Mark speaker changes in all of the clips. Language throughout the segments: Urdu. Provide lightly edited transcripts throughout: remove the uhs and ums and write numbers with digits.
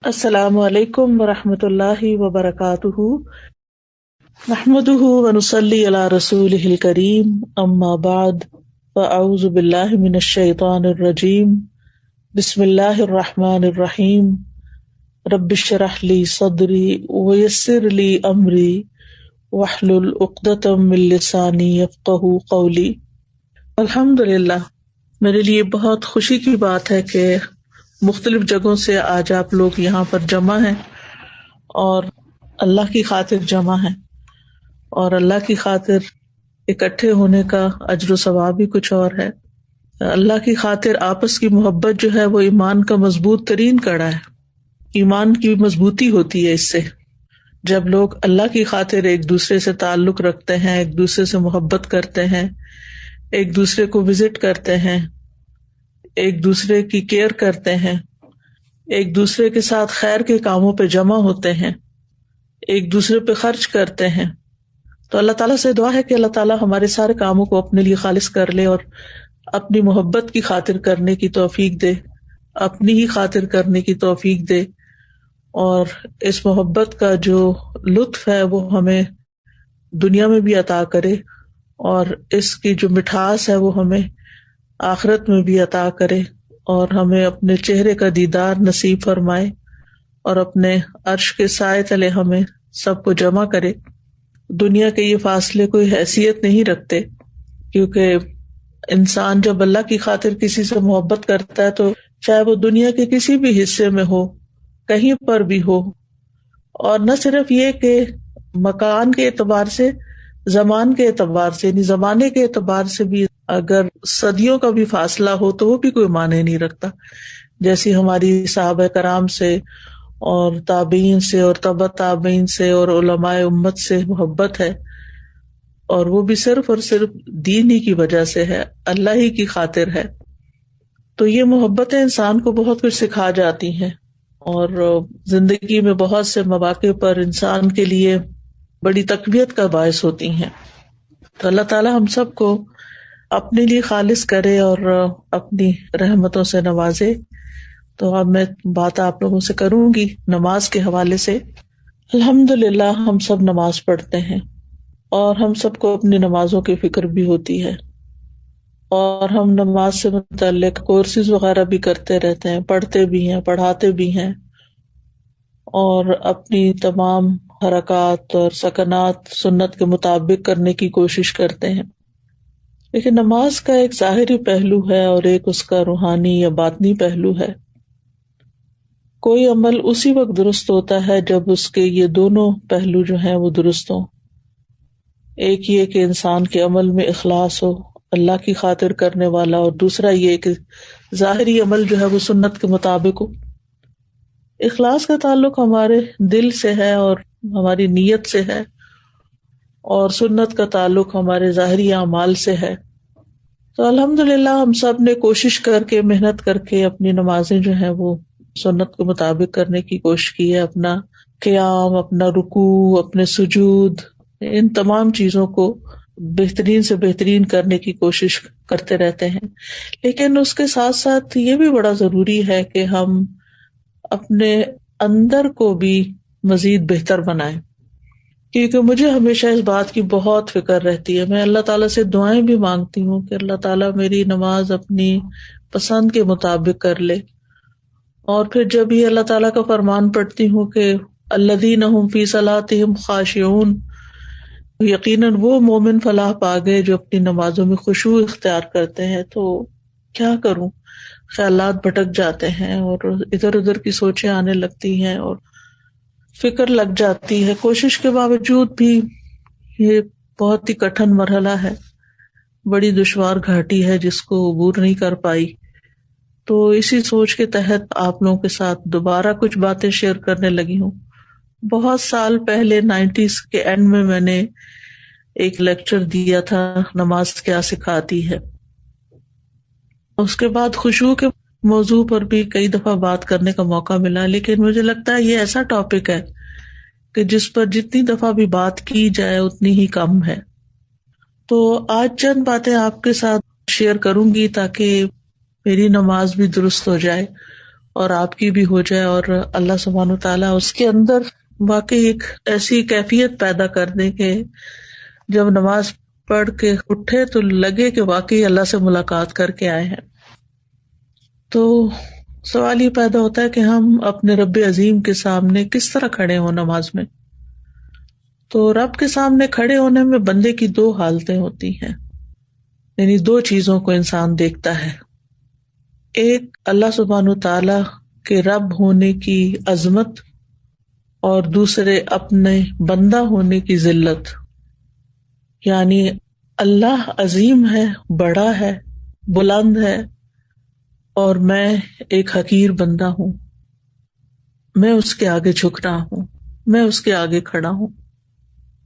Speaker 1: السلام علیکم ورحمۃ اللہ وبرکاتہ، نحمدہ ونصلی علی رسولہ الکریم، اما بعد فاعوذ باللہ من الشیطان الرجیم، بسم اللہ الرحمن الرحیم، رب اشرح لی صدری ویسر لی امری واحلل عقدۃ من لسانی یفقہوا قولی۔ الحمدللہ، میرے لیے بہت خوشی کی بات ہے کہ مختلف جگہوں سے آج آپ لوگ یہاں پر جمع ہیں اور اللہ کی خاطر جمع ہیں، اور اللہ کی خاطر اکٹھے ہونے کا اجر و ثواب بھی کچھ اور ہے۔ اللہ کی خاطر آپس کی محبت جو ہے وہ ایمان کا مضبوط ترین کڑا ہے، ایمان کی مضبوطی ہوتی ہے اس سے۔ جب لوگ اللہ کی خاطر ایک دوسرے سے تعلق رکھتے ہیں، ایک دوسرے سے محبت کرتے ہیں، ایک دوسرے کو وزٹ کرتے ہیں، ایک دوسرے کی کیئر کرتے ہیں، ایک دوسرے کے ساتھ خیر کے کاموں پہ جمع ہوتے ہیں، ایک دوسرے پہ خرچ کرتے ہیں، تو اللہ تعالیٰ سے دعا ہے کہ اللہ تعالیٰ ہمارے سارے کاموں کو اپنے لیے خالص کر لے اور اپنی محبت کی خاطر کرنے کی توفیق دے، اپنی ہی خاطر کرنے کی توفیق دے، اور اس محبت کا جو لطف ہے وہ ہمیں دنیا میں بھی عطا کرے، اور اس کی جو مٹھاس ہے وہ ہمیں آخرت میں بھی عطا کرے، اور ہمیں اپنے چہرے کا دیدار نصیب فرمائے، اور اپنے عرش کے سائے تلے ہمیں سب کو جمع کرے۔ دنیا کے یہ فاصلے کوئی حیثیت نہیں رکھتے، کیونکہ انسان جب اللہ کی خاطر کسی سے محبت کرتا ہے تو چاہے وہ دنیا کے کسی بھی حصے میں ہو، کہیں پر بھی ہو، اور نہ صرف یہ کہ مکان کے اعتبار سے، زمان کے اعتبار سے، یعنی زمانے کے اعتبار سے بھی اگر صدیوں کا بھی فاصلہ ہو تو وہ بھی کوئی معنی نہیں رکھتا، جیسی ہماری صحابہ کرام سے اور تابعین سے اور تبع تابعین سے اور علماء امت سے محبت ہے، اور وہ بھی صرف اور صرف دین ہی کی وجہ سے ہے، اللہ ہی کی خاطر ہے۔ تو یہ محبتیں انسان کو بہت کچھ سکھا جاتی ہیں، اور زندگی میں بہت سے مواقع پر انسان کے لیے بڑی تقویت کا باعث ہوتی ہیں۔ تو اللہ تعالیٰ ہم سب کو اپنے لیے خالص کرے اور اپنی رحمتوں سے نوازے۔ تو اب میں بات آپ لوگوں سے کروں گی نماز کے حوالے سے۔ الحمدللہ ہم سب نماز پڑھتے ہیں، اور ہم سب کو اپنی نمازوں کی فکر بھی ہوتی ہے، اور ہم نماز سے متعلق کورسز وغیرہ بھی کرتے رہتے ہیں، پڑھتے بھی ہیں، پڑھاتے بھی ہیں، اور اپنی تمام حرکات اور سکنات سنت کے مطابق کرنے کی کوشش کرتے ہیں۔ لیکن نماز کا ایک ظاہری پہلو ہے اور ایک اس کا روحانی یا باطنی پہلو ہے۔ کوئی عمل اسی وقت درست ہوتا ہے جب اس کے یہ دونوں پہلو جو ہیں وہ درست ہوں۔ ایک یہ کہ انسان کے عمل میں اخلاص ہو، اللہ کی خاطر کرنے والا، اور دوسرا یہ کہ ظاہری عمل جو ہے وہ سنت کے مطابق ہو۔ اخلاص کا تعلق ہمارے دل سے ہے اور ہماری نیت سے ہے، اور سنت کا تعلق ہمارے ظاہری اعمال سے ہے۔ تو الحمدللہ ہم سب نے کوشش کر کے، محنت کر کے اپنی نمازیں جو ہیں وہ سنت کے مطابق کرنے کی کوشش کی ہے۔ اپنا قیام، اپنا رکوع، اپنے سجود، ان تمام چیزوں کو بہترین سے بہترین کرنے کی کوشش کرتے رہتے ہیں۔ لیکن اس کے ساتھ ساتھ یہ بھی بڑا ضروری ہے کہ ہم اپنے اندر کو بھی مزید بہتر بنائیں، کیونکہ مجھے ہمیشہ اس بات کی بہت فکر رہتی ہے۔ میں اللہ تعالیٰ سے دعائیں بھی مانگتی ہوں کہ اللہ تعالیٰ میری نماز اپنی پسند کے مطابق کر لے، اور پھر جب یہ اللہ تعالیٰ کا فرمان پڑھتی ہوں کہ الذین ھم فی صلاتہم خاشعون، یقیناً وہ مومن فلاح پا گئے جو اپنی نمازوں میں خشوع اختیار کرتے ہیں، تو کیا کروں، خیالات بھٹک جاتے ہیں اور ادھر ادھر کی سوچیں آنے لگتی ہیں اور فکر لگ جاتی ہے۔ کوشش کے باوجود بھی یہ بہت ہی کٹھن مرحلہ ہے، بڑی دشوار گھاٹی ہے جس کو عبور نہیں کر پائی۔ تو اسی سوچ کے تحت آپ لوگوں کے ساتھ دوبارہ کچھ باتیں شیئر کرنے لگی ہوں۔ بہت سال پہلے 90s کے اینڈ میں میں نے ایک لیکچر دیا تھا، نماز کیا سکھاتی ہے۔ اس کے بعد خشوع کے موضوع پر بھی کئی دفعہ بات کرنے کا موقع ملا، لیکن مجھے لگتا ہے یہ ایسا ٹاپک ہے کہ جس پر جتنی دفعہ بھی بات کی جائے اتنی ہی کم ہے۔ تو آج چند باتیں آپ کے ساتھ شیئر کروں گی تاکہ میری نماز بھی درست ہو جائے اور آپ کی بھی ہو جائے، اور اللہ سبحانہ وتعالیٰ اس کے اندر واقعی ایک ایسی کیفیت پیدا کر دے کہ جب نماز پڑھ کے اٹھے تو لگے کہ واقعی اللہ سے ملاقات کر کے آئے ہیں۔ تو سوال یہ پیدا ہوتا ہے کہ ہم اپنے رب عظیم کے سامنے کس طرح کھڑے ہوں نماز میں۔ تو رب کے سامنے کھڑے ہونے میں بندے کی دو حالتیں ہوتی ہیں، یعنی دو چیزوں کو انسان دیکھتا ہے، ایک اللہ سبحانہ تعالی کے رب ہونے کی عظمت، اور دوسرے اپنے بندہ ہونے کی ذلت، یعنی اللہ عظیم ہے، بڑا ہے، بلند ہے، اور میں ایک حقیر بندہ ہوں، میں اس کے آگے جھک رہا ہوں، میں اس کے آگے کھڑا ہوں،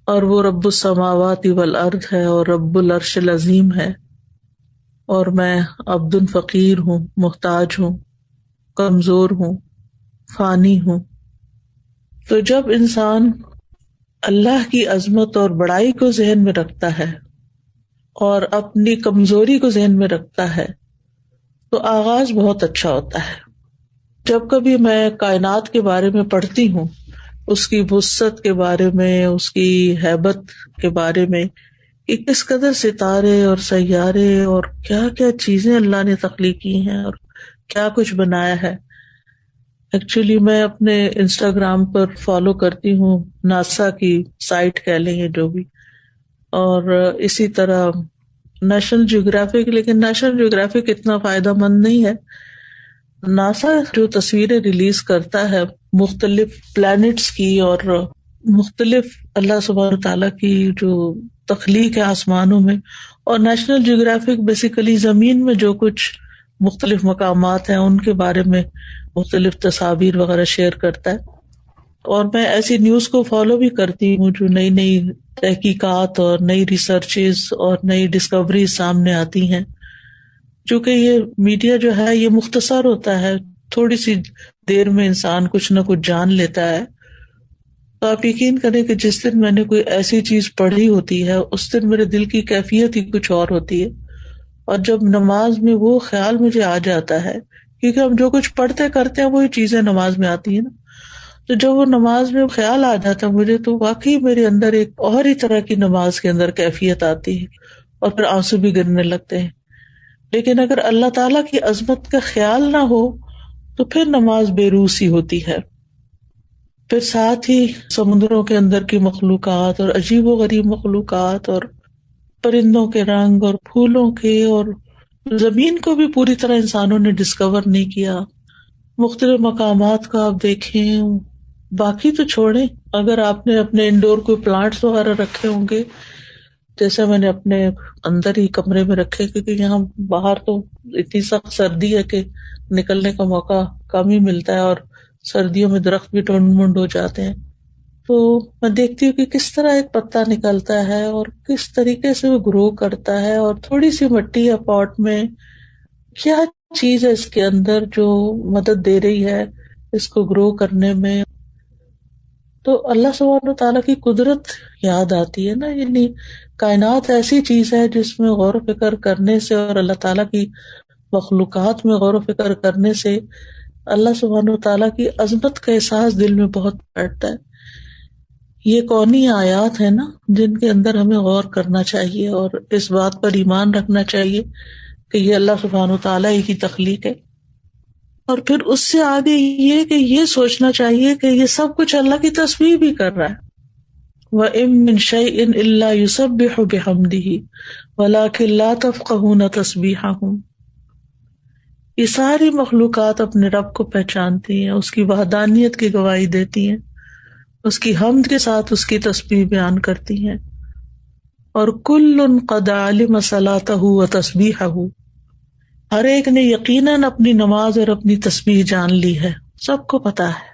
Speaker 1: اور وہ رب السماوات والارض ہے اور رب العرش العظیم ہے، اور میں عبد فقیر ہوں، محتاج ہوں، کمزور ہوں، فانی ہوں۔ تو جب انسان اللہ کی عظمت اور بڑائی کو ذہن میں رکھتا ہے اور اپنی کمزوری کو ذہن میں رکھتا ہے تو آغاز بہت اچھا ہوتا ہے۔ جب کبھی میں کائنات کے بارے میں پڑھتی ہوں، اس کی وسعت کے بارے میں، اس کی ہیبت کے بارے میں، کہ کس قدر ستارے اور سیارے اور کیا کیا چیزیں اللہ نے تخلیق کی ہیں اور کیا کچھ بنایا ہے۔ ایکچولی میں اپنے انسٹاگرام پر فالو کرتی ہوں ناسا کی سائٹ کہہ لیں یہ جو بھی، اور اسی طرح نیشنل جیوگرافک، لیکن نیشنل جیوگرافک اتنا فائدہ مند نہیں ہے۔ ناسا جو تصویریں ریلیز کرتا ہے مختلف پلانٹس کی اور مختلف اللہ سبحانہ تعالیٰ کی جو تخلیق ہے آسمانوں میں، اور نیشنل جیوگرافک بیسیکلی زمین میں جو کچھ مختلف مقامات ہیں ان کے بارے میں مختلف تصاویر وغیرہ شیئر کرتا ہے، اور میں ایسی نیوز کو فالو بھی کرتی ہوں جو نئی نئی تحقیقات اور نئی ریسرچز اور نئی ڈسکوریز سامنے آتی ہیں۔ چونکہ یہ میڈیا جو ہے یہ مختصر ہوتا ہے، تھوڑی سی دیر میں انسان کچھ نہ کچھ جان لیتا ہے، تو آپ یقین کریں کہ جس دن میں نے کوئی ایسی چیز پڑھی ہوتی ہے اس دن میرے دل کی کیفیت ہی کچھ اور ہوتی ہے، اور جب نماز میں وہ خیال مجھے آ جاتا ہے، کیونکہ ہم جو کچھ پڑھتے کرتے ہیں وہی چیزیں نماز میں آتی ہیں نا، تو جب وہ نماز میں خیال آ جاتا ہے مجھے، تو واقعی میرے اندر ایک اور ہی طرح کی نماز کے اندر کیفیت آتی ہے، اور پھر آنسو بھی گرنے لگتے ہیں۔ لیکن اگر اللہ تعالیٰ کی عظمت کا خیال نہ ہو تو پھر نماز بے روح سی ہوتی ہے۔ پھر ساتھ ہی سمندروں کے اندر کی مخلوقات اور عجیب و غریب مخلوقات اور پرندوں کے رنگ اور پھولوں کے، اور زمین کو بھی پوری طرح انسانوں نے ڈسکور نہیں کیا، مختلف مقامات کو آپ دیکھیں۔ باقی تو چھوڑیں، اگر آپ نے اپنے انڈور کوئی پلانٹس وغیرہ رکھے ہوں گے، جیسے میں نے اپنے اندر ہی کمرے میں رکھے، کیونکہ یہاں باہر تو اتنی سخت سردی ہے کہ نکلنے کا موقع کم ہی ملتا ہے، اور سردیوں میں درخت بھی ٹنڈ منڈ ہو جاتے ہیں، تو میں دیکھتی ہوں کہ کس طرح ایک پتا نکلتا ہے اور کس طریقے سے وہ گرو کرتا ہے، اور تھوڑی سی مٹی یا پاٹ میں کیا چیز ہے اس کے اندر جو مدد دے رہی ہے اس کو گرو کرنے میں۔ تو اللہ سبحانہ تعالیٰ کی قدرت یاد آتی ہے نا، یعنی کائنات ایسی چیز ہے جس میں غور و فکر کرنے سے اور اللہ تعالیٰ کی مخلوقات میں غور و فکر کرنے سے اللہ سبحانہ تعالیٰ کی عظمت کا احساس دل میں بہت بڑھتا ہے۔ یہ کونی آیات ہیں نا جن کے اندر ہمیں غور کرنا چاہیے اور اس بات پر ایمان رکھنا چاہیے کہ یہ اللہ سبحانہ تعالیٰ ہی کی تخلیق ہے، اور پھر اس سے آگے یہ کہ یہ سوچنا چاہیے کہ یہ سب کچھ اللہ کی تسبیح بھی کر رہا ہے۔ وَإِن مِّن شَيْءٍ إِلَّا يُسَبِّحُ بِحَمْدِهِ وَلَٰكِن لَّا تَفْقَهُونَ تَسْبِيحَهُمْ۔ یہ ساری مخلوقات اپنے رب کو پہچانتی ہیں، اس کی وحدانیت کی گواہی دیتی ہیں، اس کی حمد کے ساتھ اس کی تسبیح بیان کرتی ہیں، اور کُلٌّ قَدْ عَلِمَ صَلَاتَهُ وَتَسْبِيحَهُ، ہر ایک نے یقیناً اپنی نماز اور اپنی تسبیح جان لی ہے، سب کو پتا ہے۔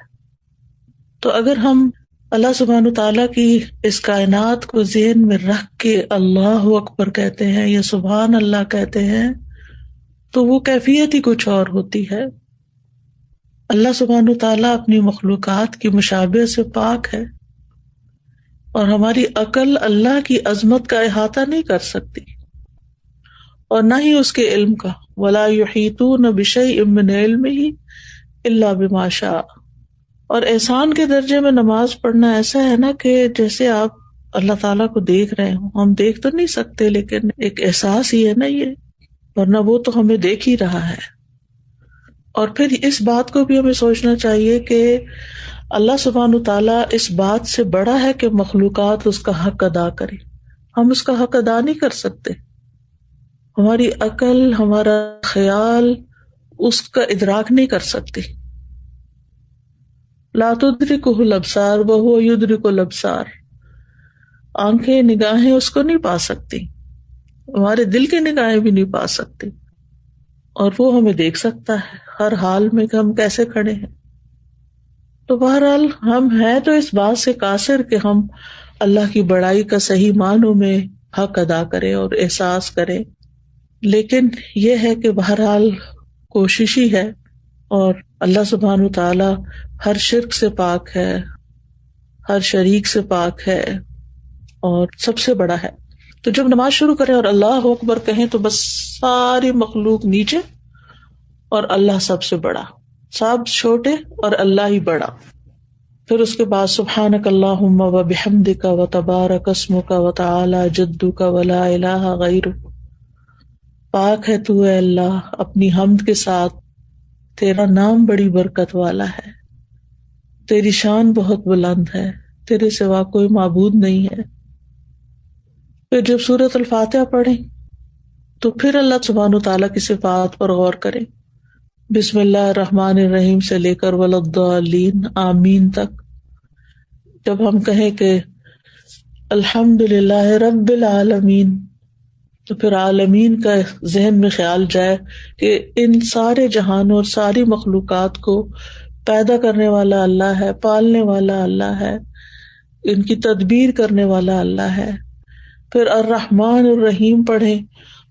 Speaker 1: تو اگر ہم اللہ سبحانہ تعالیٰ کی اس کائنات کو ذہن میں رکھ کے اللہ اکبر کہتے ہیں یا سبحان اللہ کہتے ہیں تو وہ کیفیت ہی کچھ اور ہوتی ہے۔ اللہ سبحانہ تعالیٰ اپنی مخلوقات کی مشابہ سے پاک ہے، اور ہماری عقل اللہ کی عظمت کا احاطہ نہیں کر سکتی، اور نہ ہی اس کے علم کا۔ وَلَا يُحِيطُونَ بِشَيْءٍ مِّنْ عِلْمِهِ الا بما شاء. اور احسان کے درجے میں نماز پڑھنا ایسا ہے نا کہ جیسے آپ اللہ تعالیٰ کو دیکھ رہے ہوں. ہم دیکھ تو نہیں سکتے لیکن ایک احساس ہی ہے نا یہ، ورنہ وہ تو ہمیں دیکھ ہی رہا ہے. اور پھر اس بات کو بھی ہمیں سوچنا چاہیے کہ اللہ سبحانہ تعالیٰ اس بات سے بڑا ہے کہ مخلوقات اس کا حق ادا کرے. ہم اس کا حق ادا نہیں کر سکتے. ہماری عقل، ہمارا خیال اس کا ادراک نہیں کر سکتی. لا تدرکہ الابصار وہو یدرک الابصار. آنکھیں، نگاہیں اس کو نہیں پا سکتی، ہمارے دل کی نگاہیں بھی نہیں پا سکتی، اور وہ ہمیں دیکھ سکتا ہے ہر حال میں کہ ہم کیسے کھڑے ہیں. تو بہرحال ہم ہیں تو اس بات سے قاصر کہ ہم اللہ کی بڑائی کا صحیح معنوں میں حق ادا کریں اور احساس کریں. لیکن یہ ہے کہ بہرحال کوشش ہی ہے، اور اللہ سبحانہ تعالی ہر شرک سے پاک ہے، ہر شریک سے پاک ہے، اور سب سے بڑا ہے. تو جب نماز شروع کریں اور اللہ اکبر کہیں تو بس ساری مخلوق نیچے اور اللہ سب سے بڑا، سب چھوٹے اور اللہ ہی بڑا. پھر اس کے بعد سبحانک اللہم و بحمدک و تبارک اسمک و تعالی جدک و لا الہ غیرک. پاک ہے تو اے اللہ اپنی حمد کے ساتھ، تیرا نام بڑی برکت والا ہے، تیری شان بہت بلند ہے، تیرے سوا کوئی معبود نہیں ہے. پھر جب سورۃ الفاتحہ پڑھیں تو پھر اللہ سبحانہ تعالیٰ کی صفات پر غور کریں. بسم اللہ الرحمن الرحیم سے لے کر وللضالین آمین تک. جب ہم کہیں کہ الحمد للہ رب العالمین، تو پھر عالمین کا ذہن میں خیال جائے کہ ان سارے جہانوں اور ساری مخلوقات کو پیدا کرنے والا اللہ ہے، پالنے والا اللہ ہے، ان کی تدبیر کرنے والا اللہ ہے. پھر الرحمن الرحیم پڑھیں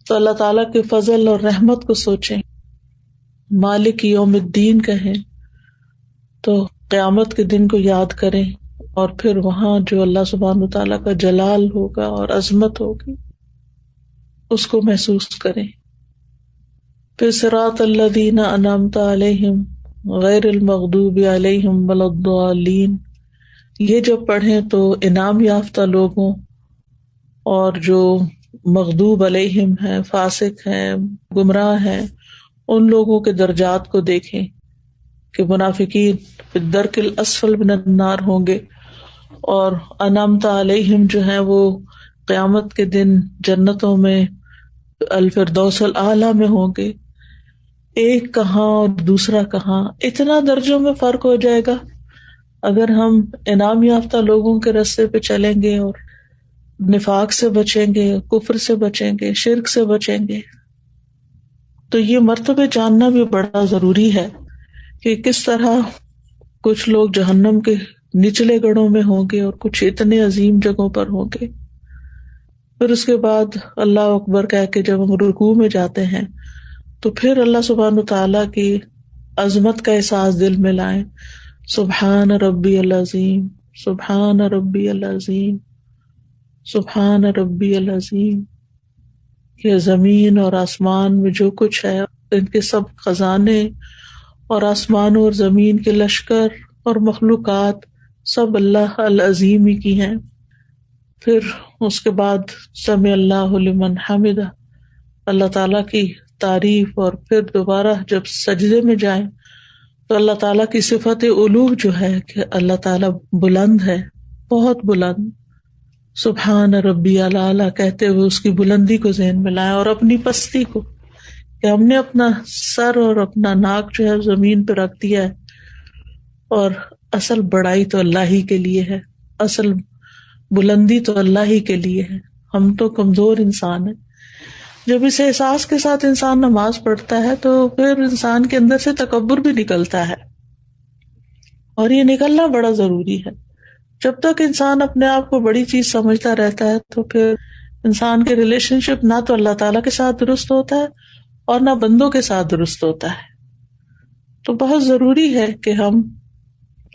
Speaker 1: تو اللہ تعالیٰ کے فضل اور رحمت کو سوچیں. مالک یوم الدین کہیں تو قیامت کے دن کو یاد کریں، اور پھر وہاں جو اللہ سبحانہ تعالیٰ کا جلال ہوگا اور عظمت ہوگی اس کو محسوس کریں. پھر صراط الذین انعمت علیہم غیر المغضوب علیہم ولا الضالین، یہ جب پڑھیں تو انعام یافتہ لوگوں اور جو مغضوب علیہم ہیں، فاسق ہیں، گمراہ ہیں، ان لوگوں کے درجات کو دیکھیں کہ منافقین فی الدرک الاسفل من النار ہوں گے، اور انعمت علیہم جو ہیں وہ قیامت کے دن جنتوں میں الفردوس الاعلیٰ میں ہوں گے. ایک کہاں اور دوسرا کہاں، اتنا درجوں میں فرق ہو جائے گا اگر ہم انعام یافتہ لوگوں کے راستے پہ چلیں گے اور نفاق سے بچیں گے، کفر سے بچیں گے، شرک سے بچیں گے. تو یہ مرتبے جاننا بھی بڑا ضروری ہے کہ کس طرح کچھ لوگ جہنم کے نچلے گڑھوں میں ہوں گے اور کچھ اتنے عظیم جگہوں پر ہوں گے. پھر اس کے بعد اللہ اکبر کہہ کے جب ہم رکوع میں جاتے ہیں تو پھر اللہ سبحانہ تعالیٰ کی عظمت کا احساس دل میں لائیں. سبحان ربی العظیم، سبحان ربی العظیم، سبحان ربی العظیم. کہ زمین اور آسمان میں جو کچھ ہے، ان کے سب خزانے اور آسمانوں اور زمین کے لشکر اور مخلوقات سب اللہ العظیم ہی کی ہیں. پھر اس کے بعد سمع اللہ لمن حمدہ، اللہ تعالیٰ کی تعریف. اور پھر دوبارہ جب سجدے میں جائیں تو اللہ تعالیٰ کی صفت علو جو ہے کہ اللہ تعالیٰ بلند ہے، بہت بلند. سبحان ربی الاعلیٰ کہتے ہوئے اس کی بلندی کو ذہن میں لائیں، اور اپنی پستی کو کہ ہم نے اپنا سر اور اپنا ناک جو ہے زمین پہ رکھ دیا ہے، اور اصل بڑائی تو اللہ ہی کے لیے ہے، اصل بلندی تو اللہ ہی کے لیے ہے. ہم تو کمزور انسان ہیں. جب اس احساس کے ساتھ انسان نماز پڑھتا ہے تو پھر انسان کے اندر سے تکبر بھی نکلتا ہے، اور یہ نکلنا بڑا ضروری ہے. جب تک انسان اپنے آپ کو بڑی چیز سمجھتا رہتا ہے تو پھر انسان کے ریلیشن شپ نہ تو اللہ تعالیٰ کے ساتھ درست ہوتا ہے اور نہ بندوں کے ساتھ درست ہوتا ہے. تو بہت ضروری ہے کہ ہم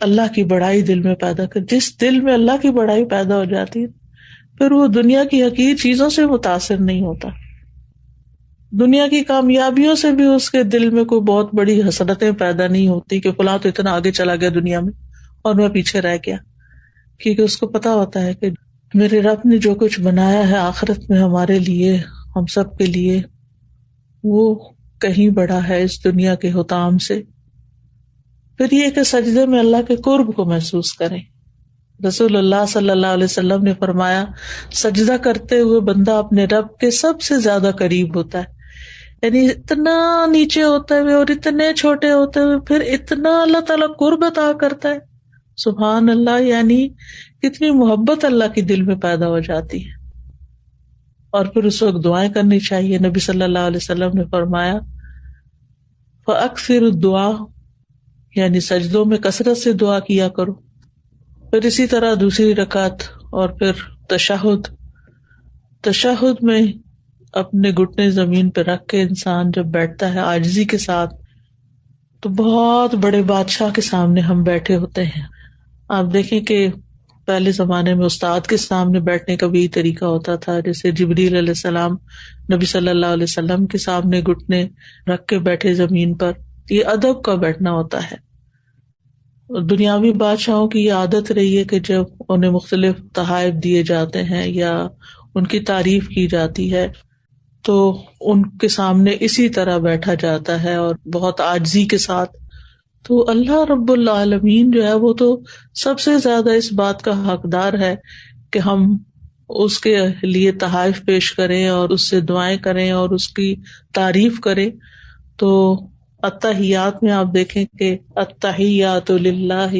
Speaker 1: اللہ کی بڑائی دل میں پیدا کریں. جس دل میں اللہ کی بڑائی پیدا ہو جاتی ہے پھر وہ دنیا کی حقیر چیزوں سے متاثر نہیں ہوتا. دنیا کی کامیابیوں سے بھی اس کے دل میں کوئی بہت بڑی حسرتیں پیدا نہیں ہوتی کہ فلاں تو اتنا آگے چلا گیا دنیا میں اور میں پیچھے رہ گیا، کیونکہ اس کو پتا ہوتا ہے کہ میرے رب نے جو کچھ بنایا ہے آخرت میں ہمارے لیے، ہم سب کے لیے، وہ کہیں بڑا ہے اس دنیا کے حطام سے۔ پھر یہ کہ سجدے میں اللہ کے قرب کو محسوس کریں۔ رسول اللہ صلی اللہ علیہ وسلم نے فرمایا، سجدہ کرتے ہوئے بندہ اپنے رب کے سب سے زیادہ قریب ہوتا ہے، یعنی اتنا نیچے ہوتے ہوئے اور اتنے چھوٹے ہوتے ہوئے پھر اتنا اللہ تعالیٰ قرب عطا کرتا ہے۔ سبحان اللہ، یعنی کتنی محبت اللہ کے دل میں پیدا ہو جاتی ہے۔ اور پھر اس وقت دعائیں کرنی چاہیے۔ نبی صلی اللہ علیہ وسلم نے فرمایا، فَأَكْثِرُ الدُّعَاء، یعنی سجدوں میں کثرت سے دعا کیا کرو۔ پھر اسی طرح دوسری رکعت اور پھر تشہد میں اپنے گھٹنے زمین پہ رکھ کے انسان جب بیٹھتا ہے عاجزی کے ساتھ، تو بہت بڑے بادشاہ کے سامنے ہم بیٹھے ہوتے ہیں۔ آپ دیکھیں کہ پہلے زمانے میں استاد کے سامنے بیٹھنے کا بھی طریقہ ہوتا تھا، جیسے جبریل علیہ السلام نبی صلی اللہ علیہ وسلم کے سامنے گھٹنے رکھ کے بیٹھے زمین پر، یہ ادب کا بیٹھنا ہوتا ہے۔ دنیاوی بادشاہوں کی یہ عادت رہی ہے کہ جب انہیں مختلف تحائف دیے جاتے ہیں یا ان کی تعریف کی جاتی ہے تو ان کے سامنے اسی طرح بیٹھا جاتا ہے اور بہت عاجزی کے ساتھ۔ تو اللہ رب العالمین جو ہے وہ تو سب سے زیادہ اس بات کا حقدار ہے کہ ہم اس کے لیے تحائف پیش کریں اور اس سے دعائیں کریں اور اس کی تعریف کریں۔ تو التحیات میں آپ دیکھیں کہ التحیات للہ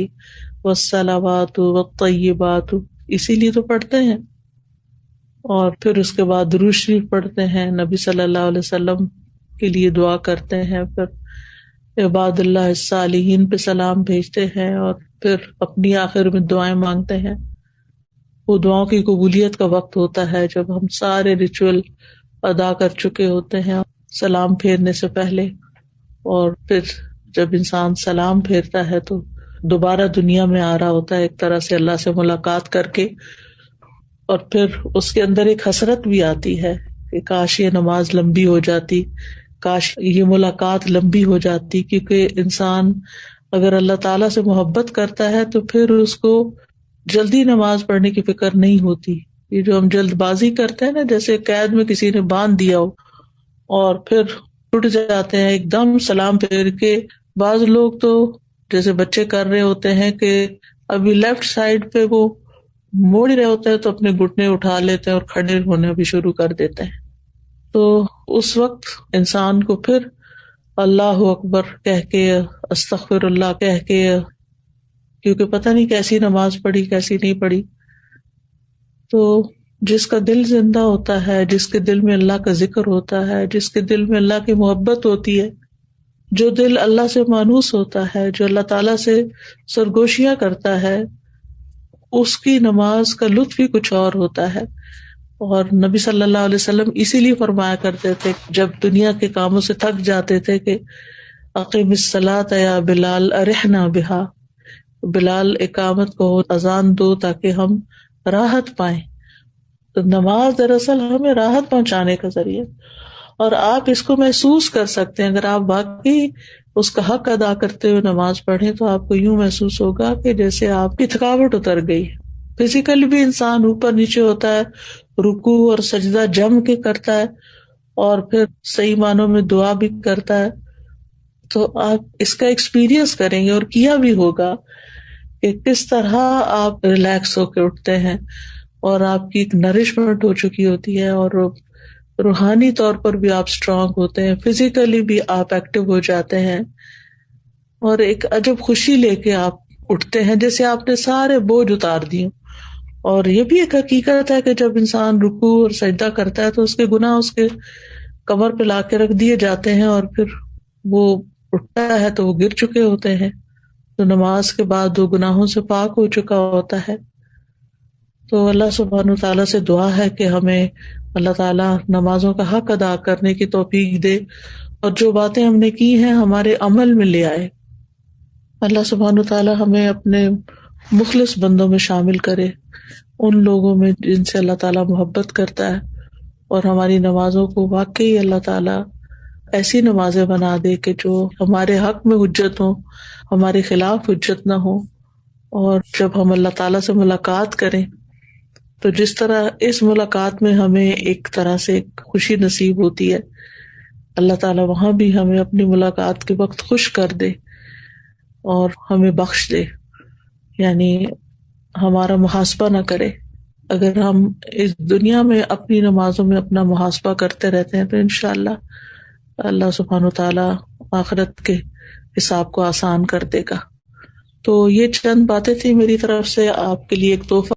Speaker 1: والصلوات والطیبات، اسی لیے تو پڑھتے ہیں۔ اور پھر اس کے بعد درود شریف پڑھتے ہیں، نبی صلی اللہ علیہ وسلم کے لیے دعا کرتے ہیں، پھر عباد اللہ الصالحین پہ سلام بھیجتے ہیں اور پھر اپنی آخر میں دعائیں مانگتے ہیں۔ وہ دعاؤں کی قبولیت کا وقت ہوتا ہے جب ہم سارے ریچول ادا کر چکے ہوتے ہیں سلام پھیرنے سے پہلے، اور پھر جب انسان سلام پھیرتا ہے تو دوبارہ دنیا میں آ رہا ہوتا ہے ایک طرح سے اللہ سے ملاقات کر کے، اور پھر اس کے اندر ایک حسرت بھی آتی ہے کہ کاش یہ نماز لمبی ہو جاتی، کاش یہ ملاقات لمبی ہو جاتی، کیونکہ انسان اگر اللہ تعالیٰ سے محبت کرتا ہے تو پھر اس کو جلدی نماز پڑھنے کی فکر نہیں ہوتی۔ یہ جو ہم جلد بازی کرتے ہیں نا، جیسے قید میں کسی نے باندھ دیا ہو اور پھر اٹھ جاتے ہیں ایک دم سلام پھیر کے۔ بعض لوگ تو جیسے بچے کر رہے ہوتے ہیں کہ ابھی لیفٹ سائڈ پہ وہ موڑ رہے ہوتے ہیں تو اپنے گھٹنے اٹھا لیتے ہیں اور کھڑے ہونے بھی شروع کر دیتے ہیں۔ تو اس وقت انسان کو پھر اللہ اکبر کہہ کے، استغفر اللہ کہہ کے، کیونکہ پتہ نہیں کیسی نماز پڑھی کیسی نہیں پڑھی۔ تو جس کا دل زندہ ہوتا ہے، جس کے دل میں اللہ کا ذکر ہوتا ہے، جس کے دل میں اللہ کی محبت ہوتی ہے، جو دل اللہ سے مانوس ہوتا ہے، جو اللہ تعالیٰ سے سرگوشیاں کرتا ہے، اس کی نماز کا لطف ہی کچھ اور ہوتا ہے۔ اور نبی صلی اللہ علیہ وسلم اسی لیے فرمایا کرتے تھے جب دنیا کے کاموں سے تھک جاتے تھے کہ اقیم الصلاۃ یا بلال ارحنا بہا، بلال اقامت کو اذان دو تاکہ ہم راحت پائیں۔ تو نماز دراصل ہمیں راحت پہنچانے کا ذریعہ، اور آپ اس کو محسوس کر سکتے ہیں۔ اگر آپ واقعی اس کا حق ادا کرتے ہوئے نماز پڑھیں تو آپ کو یوں محسوس ہوگا کہ جیسے آپ کی تھکاوٹ اتر گئی۔ فزیکلی بھی انسان اوپر نیچے ہوتا ہے، رکوع اور سجدہ جم کے کرتا ہے اور پھر صحیح معنوں میں دعا بھی کرتا ہے۔ تو آپ اس کا ایکسپیرئنس کریں گے اور کیا بھی ہوگا کہ کس طرح آپ ریلیکس ہو کے اٹھتے ہیں اور آپ کی ایک نرشمنٹ ہو چکی ہوتی ہے، اور روحانی طور پر بھی آپ اسٹرانگ ہوتے ہیں، فزیکلی بھی آپ ایکٹیو ہو جاتے ہیں، اور ایک عجب خوشی لے کے آپ اٹھتے ہیں جیسے آپ نے سارے بوجھ اتار دیے۔ اور یہ بھی ایک حقیقت ہے کہ جب انسان رکوع اور سجدہ کرتا ہے تو اس کے گناہ اس کے کمر پہ لا کے رکھ دیے جاتے ہیں، اور پھر وہ اٹھتا ہے تو وہ گر چکے ہوتے ہیں، تو نماز کے بعد وہ گناہوں سے پاک ہو چکا ہوتا ہے۔ تو اللہ سبحانہ وتعالیٰ سے دعا ہے کہ ہمیں اللہ تعالیٰ نمازوں کا حق ادا کرنے کی توفیق دے، اور جو باتیں ہم نے کی ہیں ہمارے عمل میں لے آئے۔ اللہ سبحانہ وتعالیٰ ہمیں اپنے مخلص بندوں میں شامل کرے، ان لوگوں میں جن سے اللہ تعالیٰ محبت کرتا ہے، اور ہماری نمازوں کو واقعی اللہ تعالیٰ ایسی نمازیں بنا دے کہ جو ہمارے حق میں حجت ہوں، ہمارے خلاف حجت نہ ہو. اور جب ہم اللہ تعالیٰ سے ملاقات کریں تو جس طرح اس ملاقات میں ہمیں ایک طرح سے خوشی نصیب ہوتی ہے، اللہ تعالیٰ وہاں بھی ہمیں اپنی ملاقات کے وقت خوش کر دے اور ہمیں بخش دے، یعنی ہمارا محاسبہ نہ کرے. اگر ہم اس دنیا میں اپنی نمازوں میں اپنا محاسبہ کرتے رہتے ہیں تو انشاءاللہ اللہ سبحانہ وتعالیٰ آخرت کے حساب کو آسان کر دے گا. تو یہ چند باتیں تھی میری طرف سے آپ کے لیے ایک تحفہ